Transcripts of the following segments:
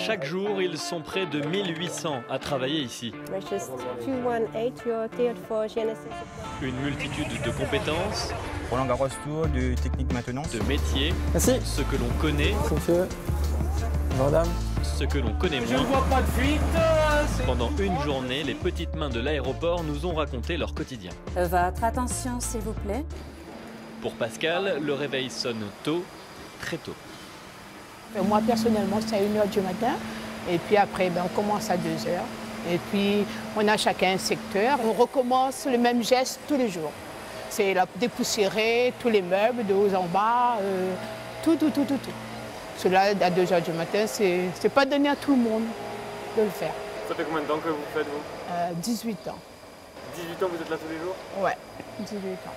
Chaque jour, ils sont près de 1800 à travailler ici. Une multitude de compétences, Roland Garros Tour, de technique maintenance, de métiers, Merci. ce que l'on connaît, Monsieur, madame. ce que l'on connaît moins. Je ne vois pas de fuite. Pendant une journée, les petites mains de l'aéroport nous ont raconté leur quotidien. Votre attention, s'il vous plaît. Pour Pascal, le réveil sonne tôt, très tôt. Moi, personnellement, c'est à 1h du matin. Et puis après, on commence à 2h. Et puis, on a chacun un secteur. On recommence le même geste tous les jours. C'est dépoussiérer tous les meubles de haut en bas, tout. Cela, à 2h du matin, c'est pas donné à tout le monde de le faire. Ça fait combien de temps que vous faites, vous 18 ans. 18 ans, vous êtes là tous les jours? Ouais, 18 ans.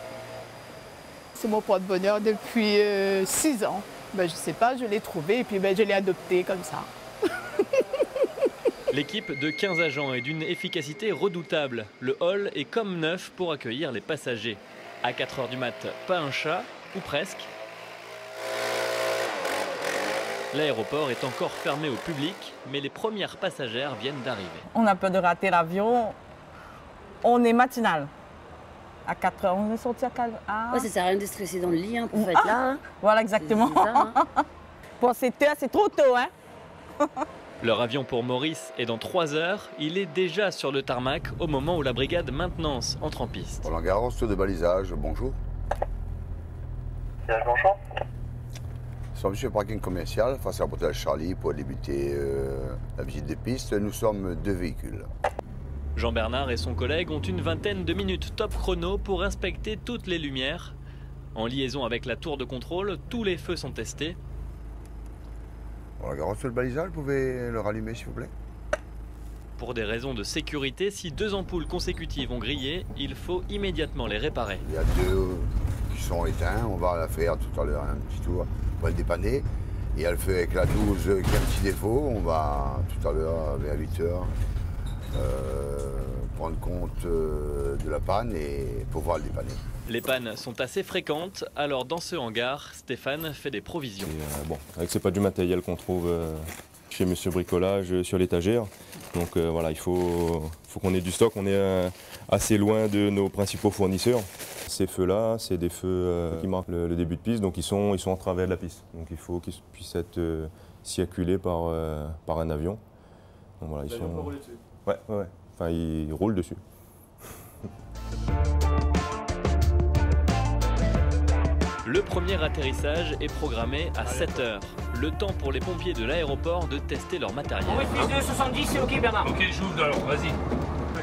C'est mon porte-bonheur depuis 6 ans. Je ne sais pas, je l'ai trouvé et puis je l'ai adopté comme ça. L'équipe de 15 agents est d'une efficacité redoutable. Le hall est comme neuf pour accueillir les passagers. À 4h du mat, pas un chat, ou presque. L'aéroport est encore fermé au public, mais les premières passagères viennent d'arriver. On a peur de rater l'avion. On est matinal. À 4h, on est sorti à 4h. Ouais, ça sert à rien de stresser dans le lit pour faire là. Hein. Voilà, exactement. Ça, hein. Pour 7h, c'est trop tôt. Hein. Leur avion pour Maurice est dans 3 heures. Il est déjà sur le tarmac au moment où la brigade maintenance entre en piste. Roland Garros, tour de balisage, bonjour. Village Blanchard. Nous sommes sur le parking commercial face à l'hôtel Charlie pour débuter la visite des pistes. Nous sommes 2 véhicules. Jean-Bernard et son collègue ont une vingtaine de minutes top chrono pour inspecter toutes les lumières. En liaison avec la tour de contrôle, tous les feux sont testés. Roland Garros, tour de balisage, vous pouvez le rallumer s'il vous plaît. Pour des raisons de sécurité, si 2 ampoules consécutives ont grillé, il faut immédiatement les réparer. Il y a 2 qui sont éteints, on va la faire tout à l'heure un petit tour pour le dépanner. Et elle fait avec la 12 qui a un petit défaut, on va tout à l'heure vers 8h prendre compte de la panne et pouvoir le dépanner. Les pannes sont assez fréquentes, alors dans ce hangar, Stéphane fait des provisions. Avec c'est pas du matériel qu'on trouve chez Monsieur Bricolage sur l'étagère. Donc voilà, il faut qu'on ait du stock. On est assez loin de nos principaux fournisseurs. Ces feux-là, c'est des feux qui marquent le début de piste, donc ils sont en travers de la piste. Donc il faut qu'ils puissent être circulés par un avion. Donc voilà, ils sont. Peut rouler dessus. Ouais. Enfin, ils roulent dessus. Le premier atterrissage est programmé à 7h. Le temps pour les pompiers de l'aéroport de tester leur matériel. On maîtrise 70, c'est ok Bernard. Ok, j'ouvre alors, vas-y.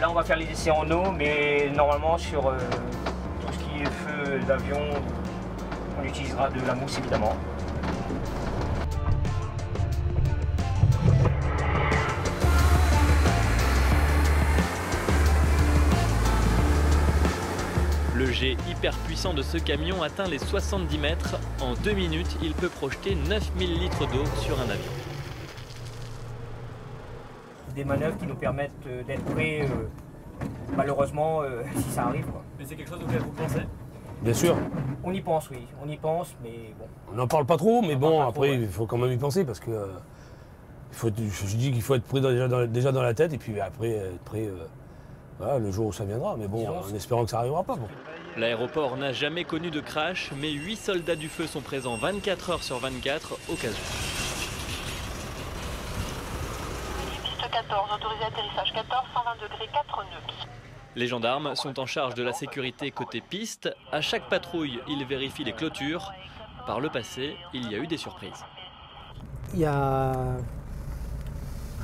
Là, on va faire les essais en eau, mais normalement, sur tout ce qui est feu d'avion, on utilisera de la mousse évidemment. Le jet hyper puissant de ce camion atteint les 70 mètres. En 2 minutes, il peut projeter 9000 litres d'eau sur un avion. Des manœuvres qui nous permettent d'être prêts, malheureusement, si ça arrive. Mais c'est quelque chose auquel vous pensez? Bien sûr. On y pense, oui. On y pense, mais bon. On n'en parle pas trop, mais bon, après, ouais. il faut quand même y penser parce que je dis qu'il faut être prêt déjà dans la tête et puis après être prêt voilà, le jour où ça viendra. Mais bon, en espérant que ça n'arrivera pas. Bon. L'aéroport n'a jamais connu de crash, mais 8 soldats du feu sont présents 24 heures sur 24 au cas où. Piste 14, autorisé atterrissage 14, 120 degrés, 4 nœuds. Les gendarmes sont en charge de la sécurité côté piste. À chaque patrouille, ils vérifient les clôtures. Par le passé, il y a eu des surprises. Il y a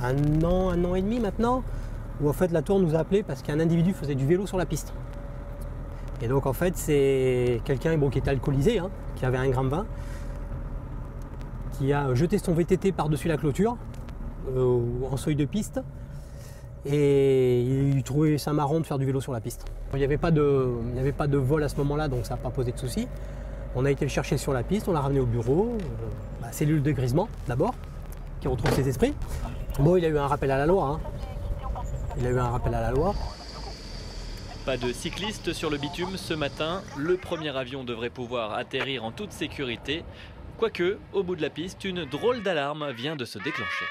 un an et demi maintenant, où en fait la tour nous a appelé parce qu'un individu faisait du vélo sur la piste. Et donc en fait c'est quelqu'un qui était alcoolisé, qui avait un gramme de vin, qui a jeté son VTT par-dessus la clôture, en seuil de piste, et il trouvait ça marrant de faire du vélo sur la piste. Il n'y avait pas de vol à ce moment-là, donc ça n'a pas posé de soucis. On a été le chercher sur la piste, on l'a ramené au bureau, cellule de grisement d'abord, qui retrouve ses esprits. Bon, il a eu un rappel à la loi. Il a eu un rappel à la loi. Pas de cyclistes sur le bitume ce matin. Le premier avion devrait pouvoir atterrir en toute sécurité. Quoique, au bout de la piste, une drôle d'alarme vient de se déclencher.